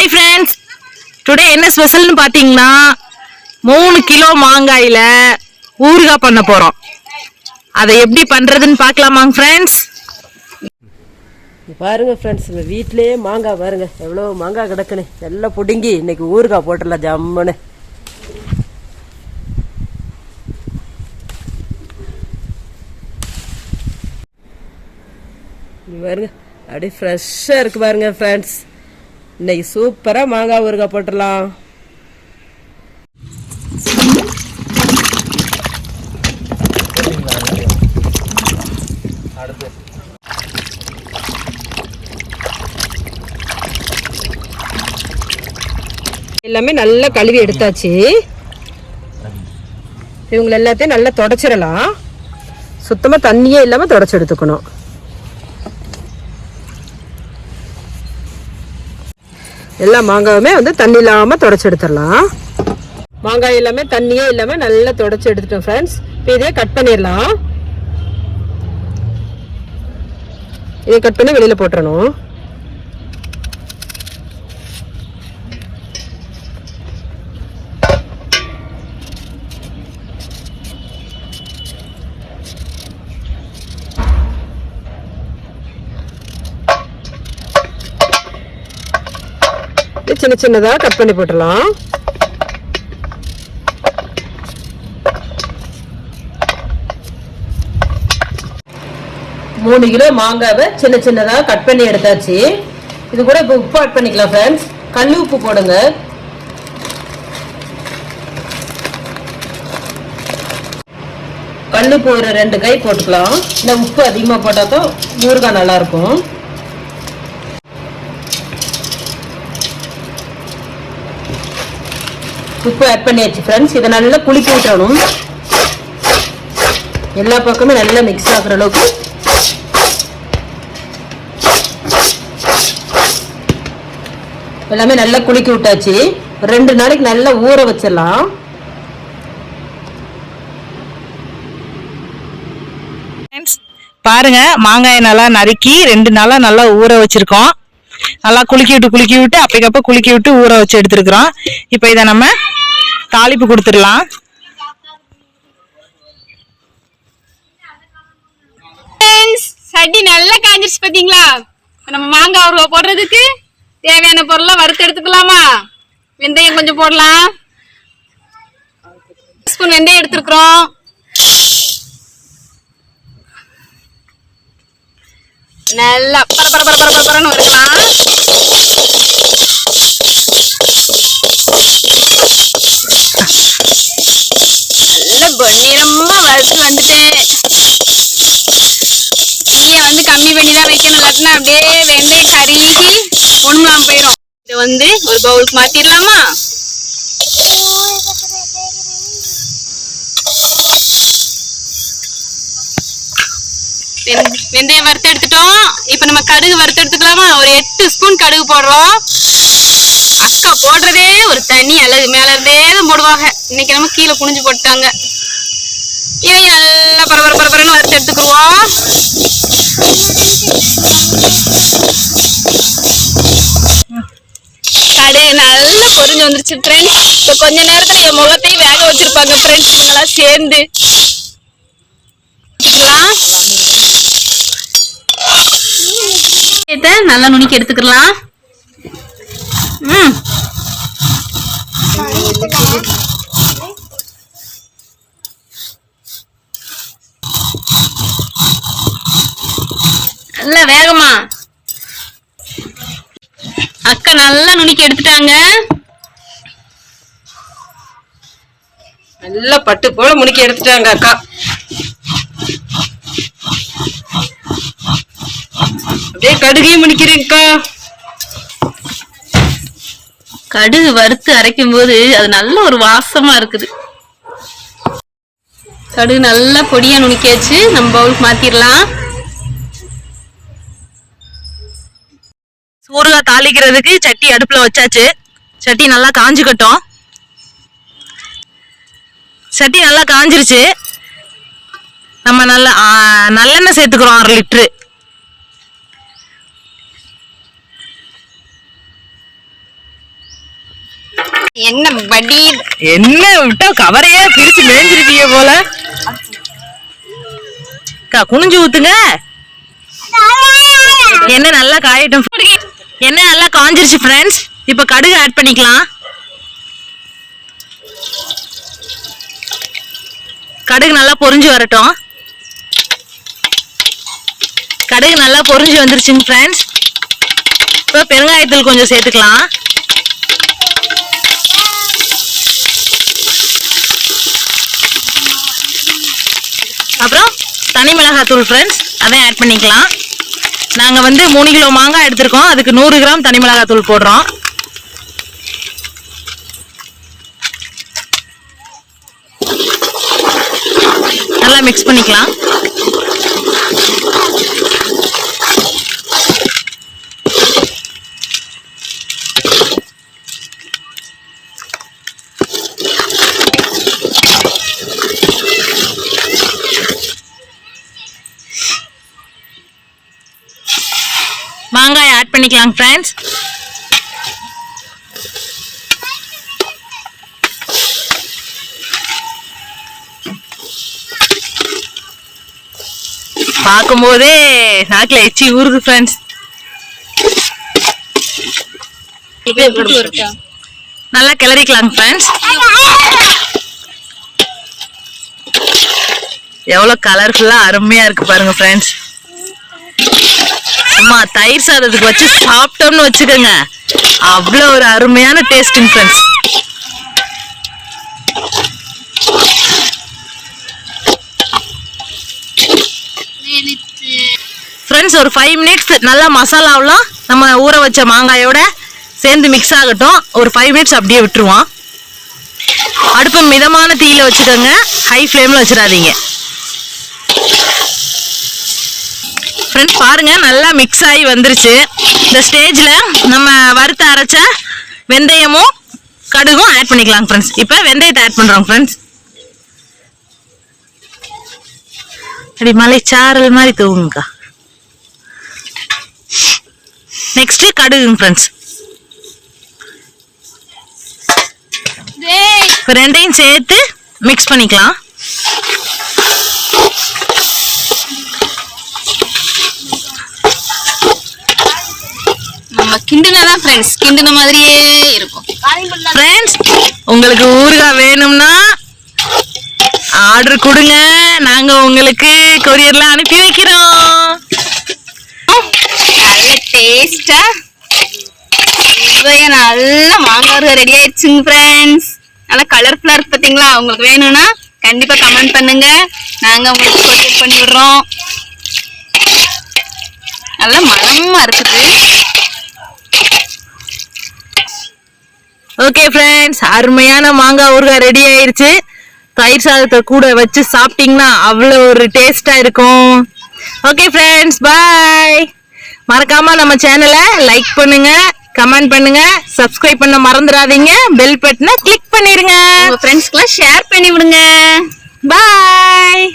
Hi friends, today என்ன ஸ்பெஷல்னு பார்த்தீங்கன்னா 3 கிலோ மாங்காயில் ஊறுகாய் பண்ண போகிறோம். அதை எப்படி பண்ணுறதுன்னு பார்க்கலாமாங்க ஃப்ரெண்ட்ஸ். பாருங்க ஃப்ரெண்ட்ஸ், இந்த வீட்டிலேயே மாங்காய் பாருங்க எவ்வளோ மாங்காய் கிடக்குன்னு. எல்லாம் பிடுங்கி இன்னைக்கு ஊறுகாய் போட்டுடலாம் ஜம்முன்னு. பாருங்க அப்படியே ஃப்ரெஷ்ஷாக இருக்கு பாருங்க ஃப்ரெண்ட்ஸ். இன்னைக்கு சூப்பராக மாங்காய் ஊறுகாய் போட்டுடலாம். எல்லாமே நல்லா கழுவி எடுத்தாச்சு. இவங்க எல்லாத்தையும் நல்லா தொடச்சிடலாம். சுத்தமாக தண்ணியே இல்லாமல் தொடச்சி எடுத்துக்கணும். எல்லா மாங்காயுமே தண்ணி இல்லாமல் தொடச்சி எடுத்துடலாம். மாங்காய் எல்லாமே தண்ணியே இல்லாமல் நல்லா தொடச்சி எடுத்துட்டோம் ஃப்ரெண்ட்ஸ். இப்போ இதே கட் பண்ணிடலாம். இதை கட் பண்ணி வெளியில் போட்டுறணும். சின்ன சின்னதா கட் பண்ணி போட்டுடலாம். மூணு கிலோ மாங்காவை சின்ன சின்னதா கட் பண்ணி எடுத்தாச்சு. இது கூட இப்போ உப்பு ஆட் பண்ணிக்கலாம் ஃப்ரெண்ட்ஸ். கல் உப்பு போடுங்க. கல் உப்பு ஒரு 2 கை போட்டுக்கலாம். இந்த உப்பு அதிகமாக போட்டால் தான் ஊறுகாய் நல்லா இருக்கும். உப்பு ஆட் பண்ணியாச்சு ஃப்ரெண்ட்ஸ். இதை நல்லா குளிக்க விட்டணும். எல்லா பக்கமே நல்லா மிக்ஸ் ஆகுற அளவுக்கு எல்லாமே நல்லா குளிக்க விட்டாச்சு. 2 நாளைக்கு நல்லா ஊற வச்சிடலாம். பாருங்க, மாங்காயை நல்லா நறுக்கி 2 நாளா நல்லா ஊற வச்சிருக்கோம். நல்லா குலுக்கி விட்டு அப்பக்கப்ப குலுக்கி விட்டு ஊற வச்சு எடுத்துருக்குறோம். இப்போ இதை நம்ம தாளிப்பு கொடுத்துடலாம். சட்டி நல்லா காஞ்சிருச்சு பாத்தீங்களா? நம்ம மாங்காய் ஊறுகாய் போடுறதுக்கு தேவையான பொருள்லாம் வறுத்து எடுத்துக்கலாமா? வெந்தயம் கொஞ்சம் போடலாம். ஸ்பூன் வெந்தயம் எடுத்துருக்குறோம். நல்லா பரபரன்னு வறுக்கலாம். நல்ல பொன்னிறமா வறுத்து வந்துட்டேன். தீயை கம்மி பண்ணி தான் வைக்கணும், இல்லாட்டினா அப்படியே வெந்தயம் கருகி ஒண்ணுலாம் போயிடும். இதை ஒரு பவுலுக்கு மாத்திடலாமா? வெந்தயம் வறுத்து எடுத்துட்டோம். இப்ப நம்ம கடுகு வறுத்து எடுத்துக்கலாமா? ஒரு 8 ஸ்பூன் கடுகு போடுறோம். அக்கா போடுறதே ஒரு தனி அழகு. மேல இருந்தே தான் போடுவாங்க. இன்னைக்கு நம்ம கீழே குனிஞ்சு போட்டாங்க. இதை நல்லா பரபரன்னு வறுத்து எடுத்துக்குவோம். கடுகு நல்லா பொரிஞ்சு வந்துருச்சு ஃப்ரெண்ட்ஸ். இப்போ கொஞ்ச நேரத்துல என் முகத்தையும் வேக வச்சிருப்பாங்க ஃப்ரெண்ட்ஸ் இவங்கெல்லாம் சேர்ந்து. நல்லா நுணுக்கி எடுத்துக்கலாம். நல்ல வேகமா அக்கா நல்லா நுணுக்கி எடுத்துட்டாங்க. நல்லா பட்டு போல முணுக்கி எடுத்துட்டாங்க அக்கா. அப்படியே கடுகையும் முணிக்கிறேன்க்கா. கடுகு வறுத்து அரைக்கும் போது அது நல்ல ஒரு வாசமா இருக்குது. கடுகு நல்லா பொடியா நுணுக்கியாச்சு. நம்ம பவுலுக்கு மாத்திரலாம். ஊறுகாய் தாளிக்கிறதுக்கு சட்டி அடுப்புல வச்சாச்சு. சட்டி நல்லா காஞ்சுக்கட்டும். சட்டி நல்லா காஞ்சிருச்சு. நம்ம நல்லெண்ணெய் சேர்த்துக்கிறோம் 1/2 லிட்டரு. என்ன படி என்ன விட்டா கவரையே பிரிச்சு மேஞ்சிருக்கீங்க போல. குனிஞ்சு ஊத்துங்க. என்ன நல்லா காயட்டும். என்ன நல்லா காஞ்சிருச்சு ஃப்ரெண்ட்ஸ். இப்ப கடுகு ஆட் பண்ணிக்கலாம். கடுகு நல்லா பொரிஞ்சு வரட்டும். கடுகு நல்லா பொரிஞ்சு வந்துருச்சுங்க ஃப்ரெண்ட்ஸ். இப்போ பெருங்காயத்தூள் கொஞ்சம் சேர்த்துக்கலாம். அப்புறம் தனி மிளகாத்தூள் ஃப்ரெண்ட்ஸ், அதை ஆட் பண்ணிக்கலாம். நாங்கள் வந்து 3 கிலோ மாங்காய் எடுத்திருக்கோம். அதுக்கு 100 கிராம் தனி மிளகாத்தூள் போடுறோம். நல்லா மிக்ஸ் பண்ணிக்கலாம். மாங்காய் ஆட் பண்ணிக்கலாம் ஃப்ரெண்ட்ஸ். பார்க்கும்போதே நாக்கில் எச்சி ஊறுது ஃப்ரெண்ட்ஸ். நல்லா கிளறிக்கலாங்க ஃப்ரெண்ட்ஸ். எவ்வளோ கலர்ஃபுல்லா அருமையா இருக்கு பாருங்க ஃப்ரெண்ட்ஸ். சும்மா தயிர் சாதத்துக்கு வச்சு சாப்பிட்டோம்னு வச்சுக்கோங்க, அவ்வளோ ஒரு அருமையான டேஸ்டிங் ஃப்ரெண்ட்ஸ். ஃப்ரெண்ட்ஸ் ஒரு 5 மினிட்ஸ் நல்லா மசாலாவெல்லாம் நம்ம ஊற வச்ச மாங்காயோட சேர்ந்து மிக்ஸ் ஆகட்டும். ஒரு 5 மினிட்ஸ் அப்படியே விட்டுருவோம். அடுப்பு மிதமான தீயில வச்சுக்கோங்க, ஹை ஃப்ளேம்ல வச்சிடாதீங்க. ஃப்ரெண்ட்ஸ் பாருங்க நல்லா மிக்ஸ் ஆகி வந்துருச்சு. இந்த ஸ்டேஜ்ல நம்ம வறுத்து அரைச்ச வெந்தயமும் கடுகும் ஆட் பண்ணிக்கலாம் ஃப்ரெண்ட்ஸ். இப்போ வெந்தயத்தை ஆட் பண்றோம் ஃப்ரெண்ட்ஸ். அப்படி மலைச்சாரல் மாதிரி தூங்குங்கக்கா. Next கடுகுங்க friends. இப்போ ரெண்டையும் சேர்த்து மிக்ஸ் பண்ணிக்கலாம். நம்ம கிண்டுனாதான் ஃப்ரெண்ட்ஸ் கிண்டுன மாதிரியே இருக்கும். ஃப்ரெண்ட்ஸ் உங்களுக்கு ஊறுகாய் வேணும்னா ஆர்டர் கொடுங்க, நாங்க உங்களுக்கு கொரியர்ல அனுப்பி வைக்கிறோம். நல்ல டேஸ்டா நல்ல மாங்காய் ரெடி ஆயிடுச்சுங்க ஃப்ரெண்ட்ஸ். நல்லா கலர்ஃபுல்லா இருக்கு பாத்தீங்களா. உங்களுக்கு வேணும்னா கண்டிப்பா கமெண்ட் பண்ணுங்க, நாங்க உங்களுக்கு கொரியர் பண்ணி விடுறோம். நல்லா மனமா இருக்குது. ஓகே ஃப்ரெண்ட்ஸ், அருமையான மாங்காய் ஊறுகாய் ரெடி ஆயிருச்சு. தயிர் சாதத்தை கூட வச்சு சாப்பிட்டீங்கன்னா அவ்வளோ ஒரு டேஸ்டா இருக்கும். ஓகே ஃப்ரெண்ட்ஸ், பாய். மறக்காம நம்ம சேனலை லைக் பண்ணுங்க, கமெண்ட் பண்ணுங்க, சப்ஸ்கிரைப் பண்ண மறந்துடாதீங்க, பெல் பட்டனை கிளிக் பண்ணிருங்க, உங்க ஃப்ரெண்ட்ஸ்க்குலாம் ஷேர் பண்ணி விடுங்க. பாய்.